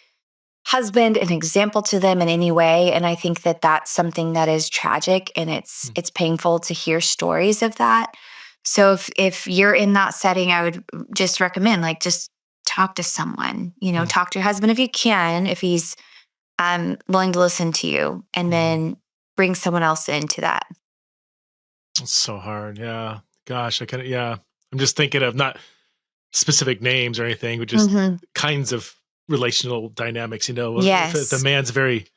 husband, an example to them in any way. And I think that that's something that is tragic and it's painful to hear stories of that. So if you're in that setting, I would just recommend just talk to someone, talk to your husband if you can, if he's willing to listen to you, and then bring someone else into that. It's so hard. Yeah. Gosh, I'm just thinking of not specific names or anything, but just kinds of relational dynamics, Yes. If the man's very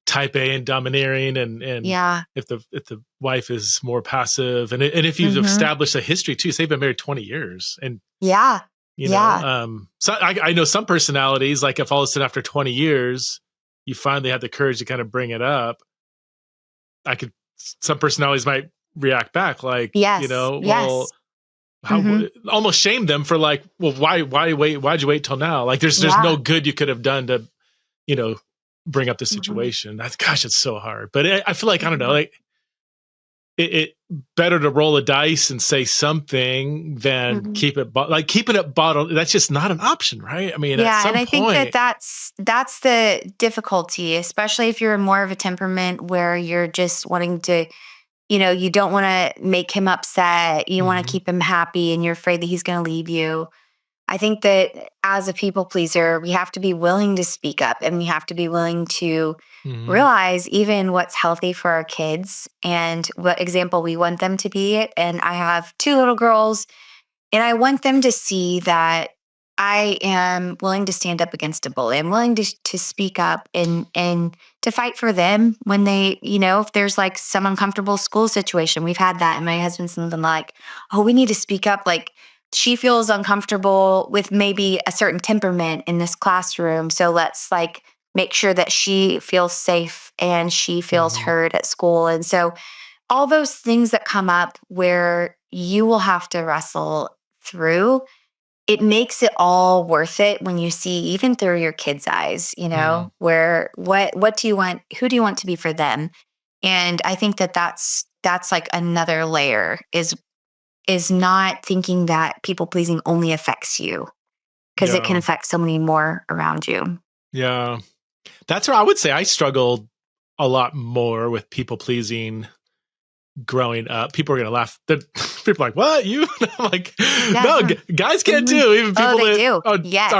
type A and domineering and if the wife is more passive and if you've established a history too, say they've been married 20 years and so I know some personalities, like if all of a sudden after 20 years you finally have the courage to kind of bring it up, some personalities might react back like, almost shame them for like, well, why wait? Why'd you wait till now? Like there's no good you could have done to, bring up the situation. It's so hard. But I feel like, I don't know, like it better to roll a dice and say something than keeping it bottled. That's just not an option, right? I mean, at Yeah, and some I think that point, that's the difficulty, especially if you're more of a temperament where you're just wanting to, you don't want to make him upset. You want to Mhm, keep him happy and you're afraid that he's going to leave you. I think that as a people pleaser, we have to be willing to speak up and we have to be willing to mhm, realize even what's healthy for our kids and what example we want them to be. And I have two little girls, and I want them to see that I am willing to stand up against a bully. I'm willing to speak up and to fight for them when they, if there's like some uncomfortable school situation. We've had that. And my husband's something like, oh, we need to speak up. Like she feels uncomfortable with maybe a certain temperament in this classroom. So let's like make sure that she feels safe and she feels mhm. heard at school. And so all those things that come up where you will have to wrestle through, it makes it all worth it when you see even through your kids' eyes, Mm, where what do you want, who do you want to be for them? And I think that that's like another layer is not thinking that people pleasing only affects you because it can yeah, affect so many more around you. yeah. That's where I would say I struggled a lot more with people pleasing growing up. People are gonna laugh. People are like, "What you?" I'm like, Yeah. no, guys can't Mhm. too. Even Oh, people they that do. are Yes.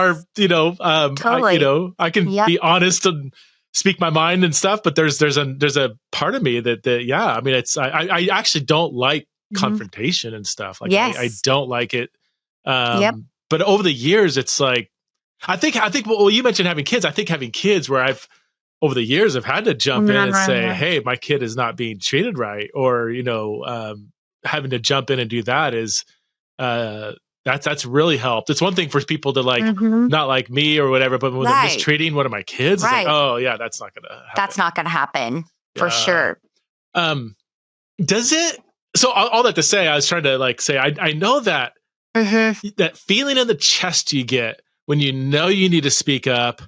Totally. I can Yep. be honest and speak my mind and stuff. But there's a part of me that yeah. I mean, I actually don't like Mhm. confrontation and stuff. Like I Yes. don't like it. Yep. But over the years, it's like I think well, you mentioned having kids. I think having kids where I've over the years I've had to jump in and say, "Hey, my kid is not being treated right," or having to jump in and do that is uh, that's really helped. It's one thing for people to like Mhm. not like me or whatever, but when they're Right. mistreating one of my kids, it's like, Right. oh yeah, that's not gonna That's happen. not gonna happen for Yeah. sure. Um, does it? So all that to say, I was trying to like say, I know that Mhm. that feeling in the chest you get when you know you need to speak up,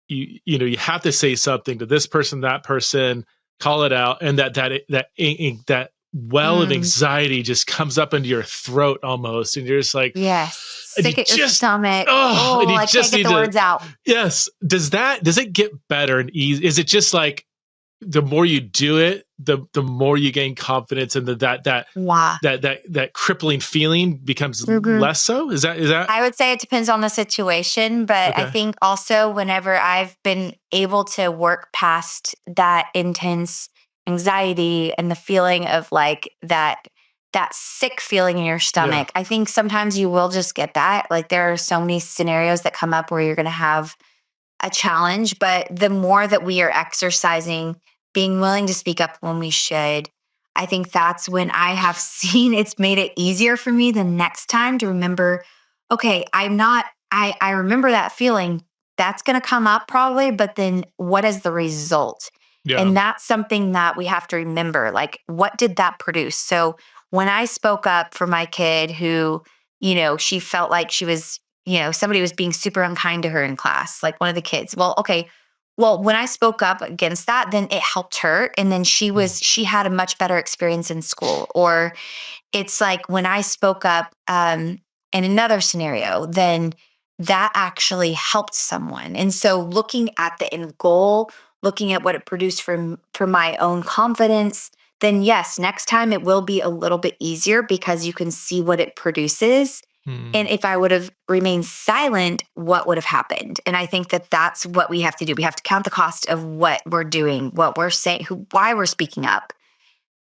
you have to say something to this person, that person, call it out, and that well of Mm. anxiety just comes up into your throat almost, and you're just like, Yes. and you Sick at your just stomach. and Oh, you I can't just get need the to words out. yes. Does it get better and easy? Is it just like the more you do it, the more you gain confidence, and Wow. that crippling feeling becomes Mhm. less so? Is that I would say it depends on the situation, but I okay? think also whenever I've been able to work past that intense anxiety and the feeling of like that sick feeling in your Yeah. stomach, I think sometimes you will just get that. Like there are so many scenarios that come up where you're going to have a challenge, but the more that we are exercising being willing to speak up when we should, I think that's when I have seen it's made it easier for me the next time to remember, okay, I remember that feeling. That's going to come up probably, but then what is the result? Yeah. And that's something that we have to remember. Like, what did that produce? So when I spoke up for my kid who, she felt like she was somebody was being super unkind to her in class, like one of the kids. Well, okay. Well, when I spoke up against that, then it helped her. And then Mm, she had a much better experience in school. Or it's like when I spoke up in another scenario, then that actually helped someone. And so looking at the end goal, looking at what it produced for my own confidence, then yes, next time it will be a little bit easier because you can see what it produces. And mm, if I would have remained silent, what would have happened? And I think that that's what we have to do. We have to count the cost of what we're doing, what we're saying, why we're speaking up,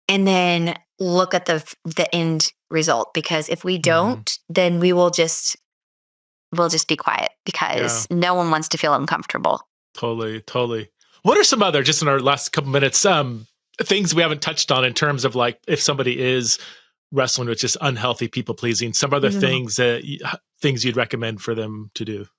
and then look at the end result. Because if we mhm. don't, then we'll just be quiet Yeah. because no one wants to feel uncomfortable. Totally, totally. What are some other, just in our last couple minutes, things we haven't touched on in terms of like if somebody is wrestling with just unhealthy people pleasing, some other Mhm. things things you'd recommend for them to do to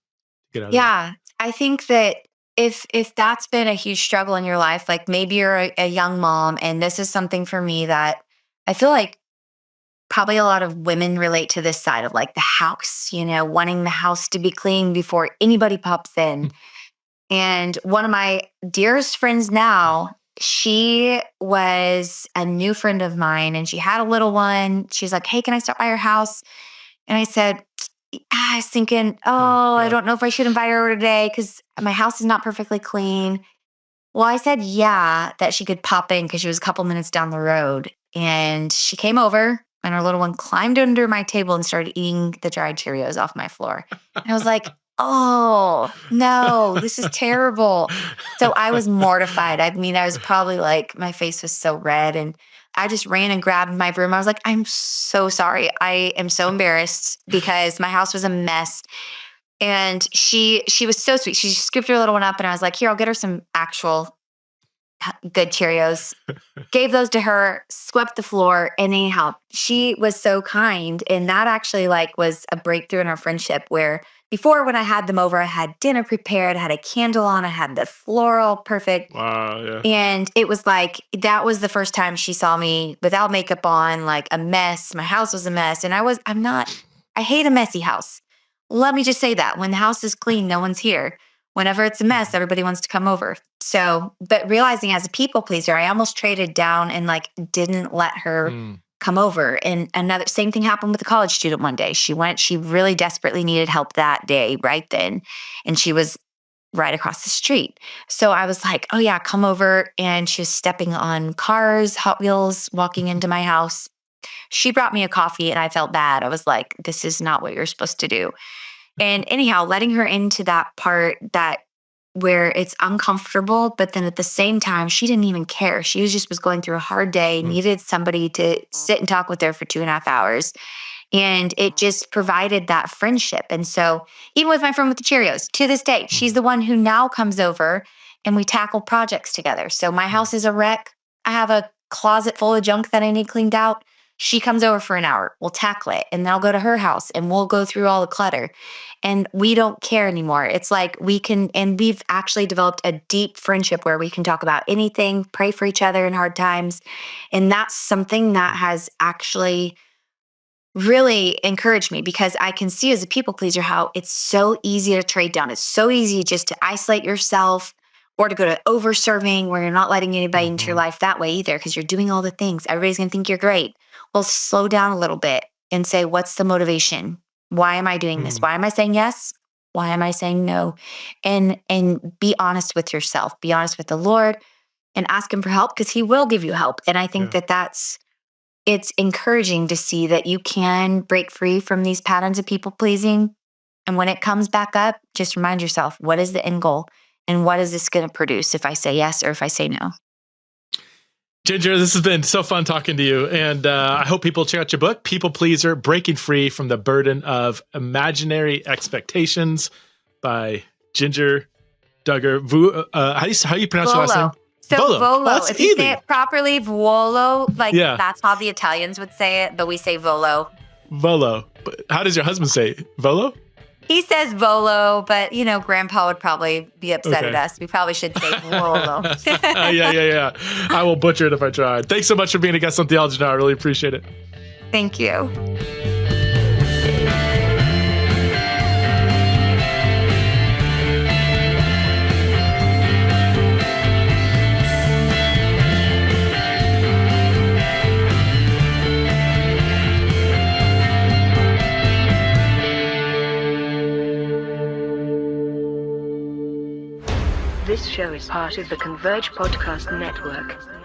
get out of that? Yeah, I think that if that's been a huge struggle in your life, like maybe you're a young mom, and this is something for me that I feel like probably a lot of women relate to this side of like the house, wanting the house to be clean before anybody pops in. And one of my dearest friends now, she was a new friend of mine and she had a little one. She's like, hey, can I stop by your house? And I said, I was thinking, I don't know if I should invite her over today because my house is not perfectly clean. Well, I said, yeah, that she could pop in because she was a couple minutes down the road. And she came over and her little one climbed under my table and started eating the dried Cheerios off my floor. And I was like, oh, no, this is terrible. So I was mortified. I mean, I was probably like, my face was so red. And I just ran and grabbed my broom. I was like, I'm so sorry. I am so embarrassed because my house was a mess. And she was so sweet. She scooped her little one up and I was like, here, I'll get her some actual good Cheerios. Gave those to her, swept the floor. And anyhow, she was so kind. And that actually was a breakthrough in our friendship where before when I had them over, I had dinner prepared, I had a candle on, I had the floral perfect. Wow, yeah. And it was that was the first time she saw me without makeup on, a mess. My house was a mess. And I hate a messy house. Let me just say that when the house is clean, no one's here. Whenever it's a mess, everybody wants to come over. So, but realizing as a people pleaser, I almost traded down and didn't let her come over. And same thing happened with a college student one day. She really desperately needed help that day, right then. And she was right across the street. So I was like, oh yeah, come over. And she was stepping on cars, Hot Wheels, walking into my house. She brought me a coffee and I felt bad. I was like, this is not what you're supposed to do. And anyhow, letting her into that part where it's uncomfortable, but then at the same time, she didn't even care. She was going through a hard day, needed somebody to sit and talk with her for 2.5 hours. And it just provided that friendship. And so even with my friend with the Cheerios, to this day, she's the one who now comes over and we tackle projects together. So my house is a wreck. I have a closet full of junk that I need cleaned out. She comes over for an hour. We'll tackle it. And then I'll go to her house and we'll go through all the clutter. And we don't care anymore. It's we've actually developed a deep friendship where we can talk about anything, pray for each other in hard times. And that's something that has actually really encouraged me because I can see as a people pleaser how it's so easy to trade down. It's so easy just to isolate yourself or to go to over serving where you're not letting anybody into your life that way either because you're doing all the things. Everybody's going to think you're great. Well, slow down a little bit and say, what's the motivation? Why am I doing this? Why am I saying yes? Why am I saying no? And be honest with yourself. Be honest with the Lord and ask him for help because he will give you help. And I think it's encouraging to see that you can break free from these patterns of people pleasing. And when it comes back up, just remind yourself, what is the end goal? And what is this going to produce if I say yes or if I say no? Jinger, this has been so fun talking to you. And I hope people check out your book, People Pleaser, Breaking Free from the Burden of Imaginary Expectations by Jinger Duggar Vuolo. How do you pronounce your last name? So Volo. That's if you easy. say it properly, Vuolo, that's how the Italians would say it, but we say Volo. Volo. But how does your husband say it? Volo? He says Volo, but Grandpa would probably be upset at us. We probably should say Volo. Yeah. I will butcher it if I tried. Thanks so much for being a guest on Theology Now. I really appreciate it. Thank you. This show is part of the Converge Podcast Network.